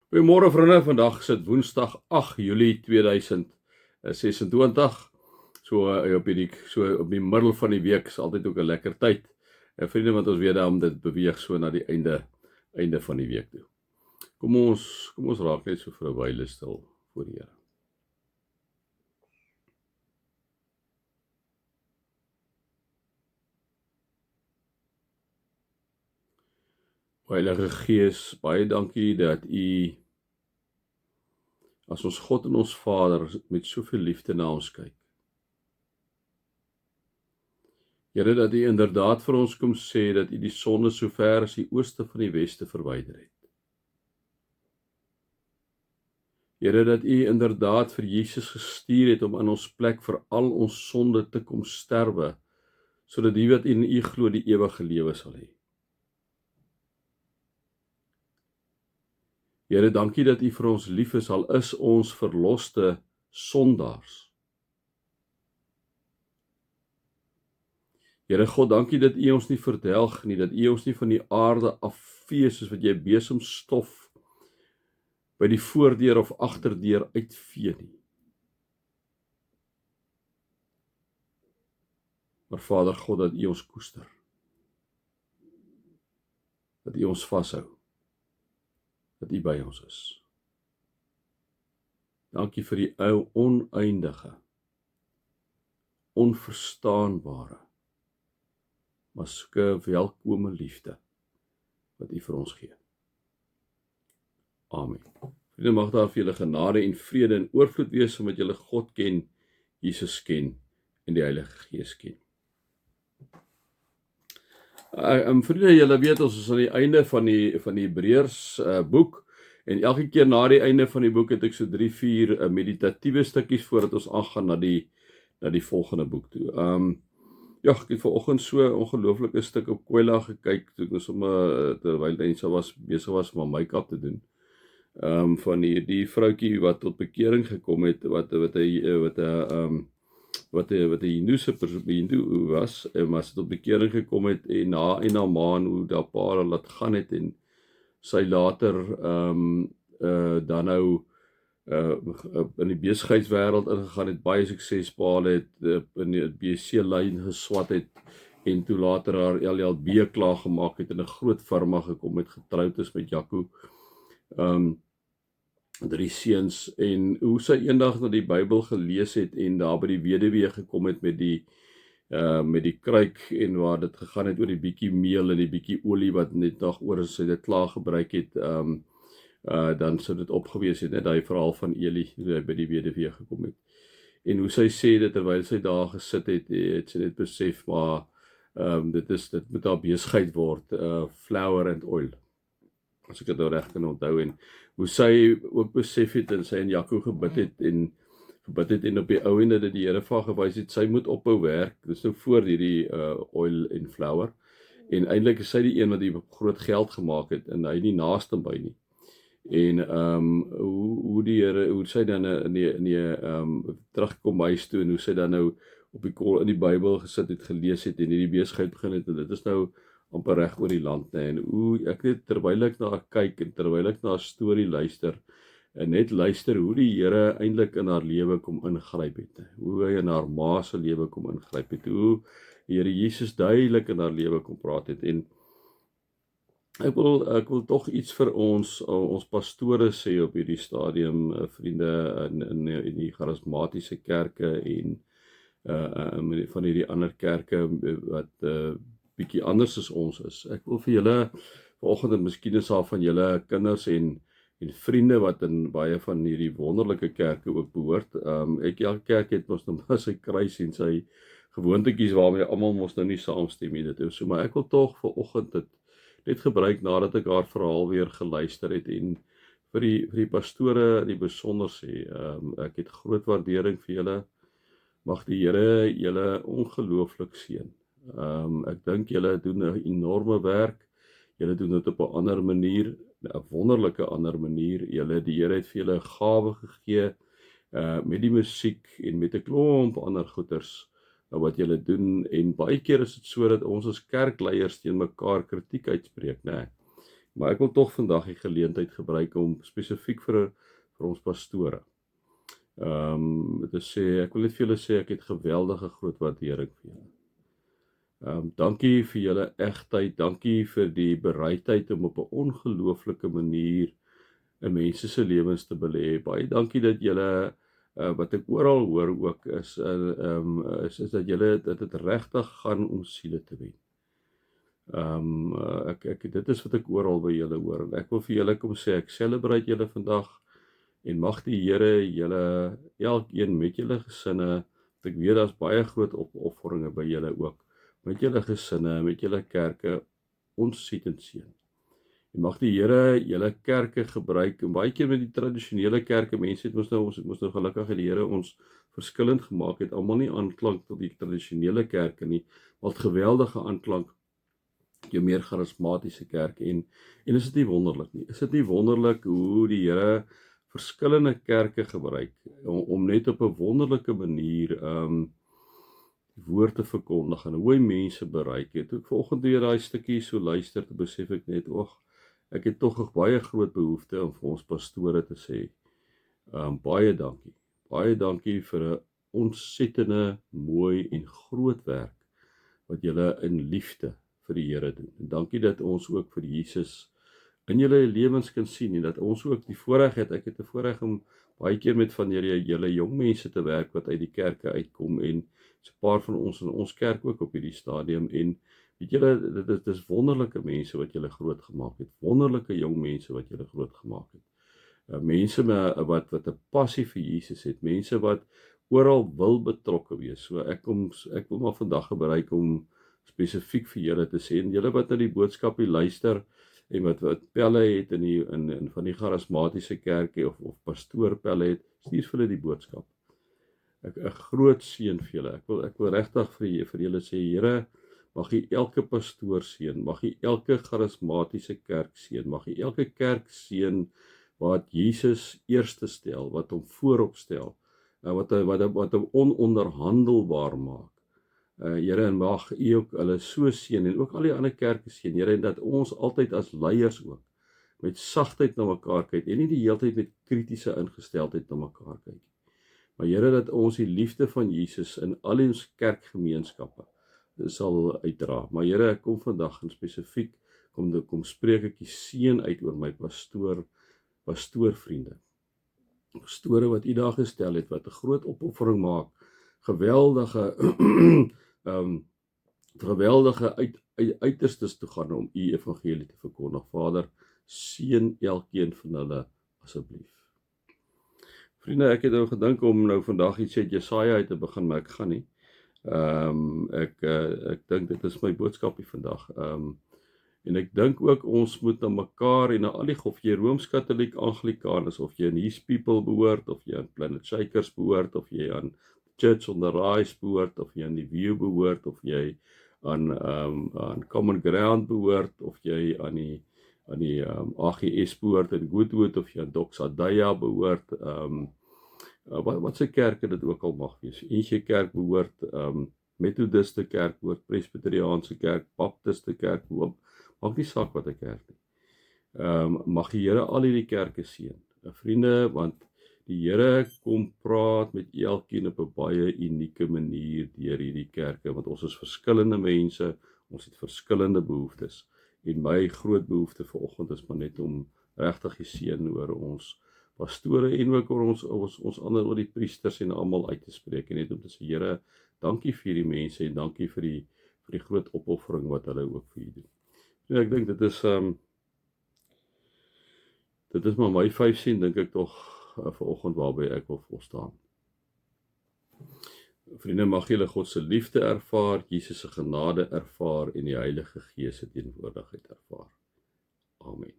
Goeiemôre vriende, vandag is dit Woensdag 8 Julie 2026. Op die middel van die week is altyd ook 'n lekker tyd. En vriende, want ons weet dan dit beweeg so na die einde van die week toe. Kom ons raak net so vir 'n wyle stil voor die Here. Heilige Gees, baie dankie dat U as ons God en ons Vader met soveel liefde na ons kyk. Here, dat U inderdaad vir ons kom sê dat U die sonde so ver as die ooste van die weste verwyder het. Here, dat U inderdaad vir Jesus gestuur het om in ons plek vir al ons sonde te kom sterwe, sodat die wat in U glo die ewige lewe sal hê. Here, dankie dat U vir ons lief is, al is ons verloste sondaars. Here God, dankie dat U ons nie verdelg nie, dat U ons nie van die aarde afvee soos wat jy besemstof by die voordeur of agterdeur uitvee nie. Maar Vader God, dat U ons koester. Dat U ons vashou. Dat U by ons is. Dankie vir die oneindige, onverstaanbare, maar sulke welkome liefde wat U vir ons gee. Amen. Vriende, mag daar vir julle genade en vrede en oorvloed wees, omdat julle God ken, Jesus ken en die Heilige Gees ken. Vriende, julle weet ons is aan die einde van die Hebreërs boek, en elke keer na die einde van die boek het ek so 3-4 meditatiewe stukkies voordat ons aangaan na die volgende boek toe. Ja, ek het vanoggend so 'n ongelooflike stuk op Kwela gekyk, toe ek sommer terwyl Densa besig was om my make-up te doen. Van die vroutjie wat tot bekering gekom het, wat 'n Hindu was, maar sy tot bekering gekom het en na maan hoe daar paar laat gaan het en sy later dan nou in die besigheidswêreld ingegaan het, baie sukses behaal het, in die BC-lyn geswat het en toe later haar LLB klaar gemaak het en 'n groot firma gekom het, getroud is met Jaco. 3 seuns, en hoe sy eendag na die Bybel gelees het en daar by die weduwee gekom het met die kruik, en waar dit gegaan het oor die bietjie meel en die bietjie olie wat net nog oor sy dit klaar gebruik het, dan sou dit opgewees het, net daai verhaal van Eli, hoe hy by die weduwee gekom het. En hoe sy sê dat terwyl sy daar gesit het sy net besef, maar dit moet haar besigheid word, flour and oil, as ek dit nou reg kan onthou, en hoe sy ook besef het, en sy en Jaco gebid het, en op die ou ende dat die Here vir haar gewys het, sy moet ophou werk, dis nou voor hierdie oil en flour, en eintlik is sy die een wat die groot geld gemaak het, en hy nie naaste by nie. En hoe sy dan terugkom huis toe, en hoe sy dan nou op in die Bybel gesit het, gelees het, en hierdie besigheid begin het, en dit is nou amper reg oor die land, en hoe ek net terwyl ek na haar kyk, en terwyl ek na haar storie luister, en net luister hoe die Here eintlik in haar lewe kom ingryp het, hoe hy in haar ma se lewe kom ingryp het, hoe die Here Jesus duidelik in haar lewe kom praat het, en ek wil tog iets vir ons pastore sê op hierdie stadium, vriende, in die charismatiese kerke en van hierdie ander kerke wat bietjie anders as ons is. Ek wil vir julle vanoggend, en miskien is daar van julle kinders en vriende wat in baie van hierdie wonderlike kerke ook behoort. Elke kerk het mos nou sy kruis en sy gewoontetjies waarmee almal mos nou nie saamstem nie, dit is so, maar ek wil tog vanoggend dit net gebruik nadat ek haar verhaal weer geluister het, en vir die pastore in die besonder sê, ek het groot waardering vir julle, mag die Here julle ongelooflik seën. Ek dink julle doen 'n enorme werk, julle doen dit op 'n ander manier, 'n wonderlike ander manier, die Here het vir julle 'n gawe gegee, met die musiek en met 'n klomp ander goeters, wat julle doen, en baie keer is dit so dat ons as kerkleiers teen mekaar kritiek uitspreek, né? Maar ek wil tog vandag die geleentheid gebruik om spesifiek vir ons pastore. Te sê, ek wil net vir julle sê, ek het geweldige groot waardering vir julle. Dankie vir julle egtheid, dankie vir die bereidheid om op 'n ongelooflike manier in mense se lewens te belê. Baie dankie dat julle wat ek oral hoor ook is dat julle dat dit regtig gaan om siele te wen. Dit is wat ek oral by julle hoor. En ek wil vir julle kom sê, ek celebrate julle vandag en mag die Here julle elkeen met julle gesinne, ek weet daar's baie groot opofferings by julle ook, met julle gesinne, met julle kerke, ontsettend seën. En mag die Here julle kerke gebruik, en baie keer met die tradisionele kerke, mense het ons moes nou gelukkig die Here ons verskillend gemaak het, almal nie aanklank tot die tradisionele kerke nie, maar het geweldige aanklank jou meer charismatiese kerk, en is dit nie wonderlik nie? Is dit nie wonderlik hoe die Here verskillende kerke gebruik, om net op 'n wonderlike manier die woord te verkondig, en hoe hy mense bereik het. Toe ek vanoggend weer daai stukkie so luister, te besef ek net, ek het tog 'n baie groot behoefte om vir ons pastore te sê, baie dankie. Baie dankie vir 'n ontsettende mooi en groot werk, wat julle in liefde vir die Here doen. En dankie dat ons ook vir Jesus in julle lewens kan sien, en dat ons ook die voorreg het, ek het 'n voorreg om baie keer met van julle jong mense te werk, wat uit die kerke uitkom, en so 'n paar van ons in ons kerk ook op hierdie stadium, en weet julle, dit is wonderlike mense wat julle groot gemaak het, wonderlike jong mense wat julle groot gemaak het. Mense wat 'n passie vir Jesus het, mense wat oral wil betrokke wees. So ek wil maar vandag gebruik om spesifiek vir julle te sê, en julle wat na die boodskap luister, en wat pelle het in van die charismatiese kerke, of pastoorpelle het, stuur vir hulle die boodskap. 'n groot seën vir julle. Ek wil regtig vir julle sê, Here, mag U elke pastoor seën, mag U elke charismatiese kerk seën, mag U elke kerk seën wat Jesus eerste stel, wat hom voorop stel, wat hom ononderhandelbaar maak. Here, en mag U ook hulle so seën, en ook al die ander kerke seën, Here, en dat ons altyd as leiers ook met sagtheid na mekaar kyk, en nie die hele tyd met kritiese ingesteldheid na mekaar kyk. Maar Here, dat ons die liefde van Jesus in al ons kerkgemeenskappe sal uitdra. Maar Here, ek kom vandag en spesifiek kom spreek ek die seën uit oor my pastoorvriende. Pastore wat U daar gestel het, wat 'n groot opoffering maak, geweldige uiterstes toe gaan om U evangelie te verkondig. Vader, seën elkeen van hulle asseblief. Vriende, ek het nou gedink om nou vandag iets uit Jesaja uit te begin, maar ek gaan nie. Ek dink dit is my boodskapie vandag. En ek dink ook ons moet na mekaar en na al die of jy Rooms-Katoliek, Anglikaan is, of jy aan His People behoort, of jy aan Planet Shakers behoort, of jy aan Church on the Rise behoort, of jy aan die View behoort, of jy aan Common Ground behoort, of jy aan die AGS behoort in Goodwood, of jy aan Doxadaya behoort, wat se kerke dit ook al mag wees. NG Kerk behoort, Methodiste Kerk behoort, Presbyteriaanse Kerk, Baptiste Kerk behoort, maak nie saak wat 'n kerk nie. Mag die Here al hierdie kerke seën, vriende, want die Here kom praat met elkeen op 'n baie unieke manier deur hierdie kerke, want ons is verskillende mense, ons het verskillende behoeftes, en my groot behoefte vanoggend is maar net om regtig die seën oor ons pastore, en ook oor ons ander, oor die priesters en almal uit te spreek, en net om te sê, Here, dankie vir die mense, en dankie vir die groot opoffering wat hulle ook vir U doen. En ek dink dit is maar my 5 sent, dink ek tog, vanoggend waarby ek wil volstaan. Vriende, mag julle God se liefde ervaar, Jesus se genade ervaar, en die Heilige Gees se teenwoordigheid ervaar. Amen.